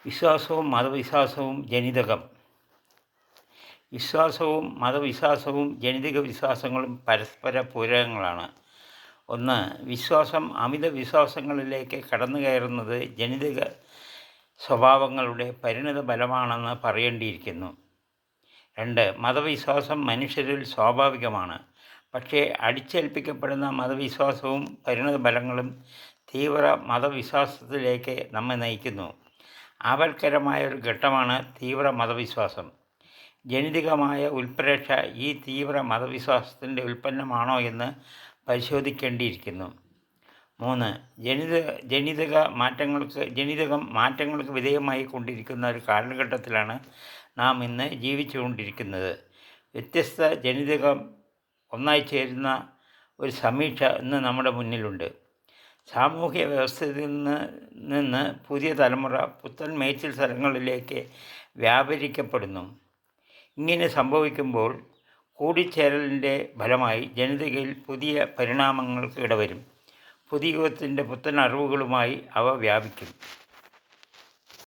വിശ്വാസവും മതവിശ്വാസവും ജനിതകം. വിശ്വാസവും മതവിശ്വാസവും ജനിതക വിശ്വാസങ്ങളും പരസ്പര പൂരകങ്ങളാണ്. ഒന്ന്, വിശ്വാസം അമിത വിശ്വാസങ്ങളിലേക്ക് കടന്നു കയറുന്നത് ജനിതക സ്വഭാവങ്ങളുടെ പരിണിത ഫലമാണെന്ന് പറയേണ്ടിയിരിക്കുന്നു. രണ്ട്, മതവിശ്വാസം മനുഷ്യരിൽ സ്വാഭാവികമാണ്. പക്ഷേ അടിച്ചേൽപ്പിക്കപ്പെടുന്ന മതവിശ്വാസവും പരിണിത ഫലങ്ങളും തീവ്ര മതവിശ്വാസത്തിലേക്ക് നമ്മെ നയിക്കുന്നു. ആപൽക്കരമായൊരു ഘട്ടമാണ് തീവ്ര മതവിശ്വാസം. ജനിതകമായ ഉൽപ്രേക്ഷ ഈ തീവ്ര മതവിശ്വാസത്തിൻ്റെ ഉൽപ്പന്നമാണോ എന്ന് പരിശോധിക്കേണ്ടിയിരിക്കുന്നു. മൂന്ന്, ജനിതകം മാറ്റങ്ങൾക്ക് വിധേയമായി കൊണ്ടിരിക്കുന്ന ഒരു കാലഘട്ടത്തിലാണ് നാം ഇന്ന് ജീവിച്ചുകൊണ്ടിരിക്കുന്നത്. വ്യത്യസ്ത ജനിതകം ഒന്നായി ചേരുന്ന ഒരു സമീക്ഷ ഇന്ന് നമ്മുടെ മുന്നിലുണ്ട്. സാമൂഹ്യ വ്യവസ്ഥയിൽ നിന്ന് പുതിയ തലമുറ പുത്തൻ മേച്ചിൽ സ്ഥലങ്ങളിലേക്ക് വ്യാപരിക്കപ്പെടുന്നു. ഇങ്ങനെ സംഭവിക്കുമ്പോൾ കൂടിച്ചേരലിൻ്റെ ഫലമായി ജനിതകയിൽ പുതിയ പരിണാമങ്ങൾക്ക് ഇടവരും. പുതിയ യുഗത്തിൻ്റെ പുത്തൻ അറിവുകളുമായി അവ വ്യാപിക്കും.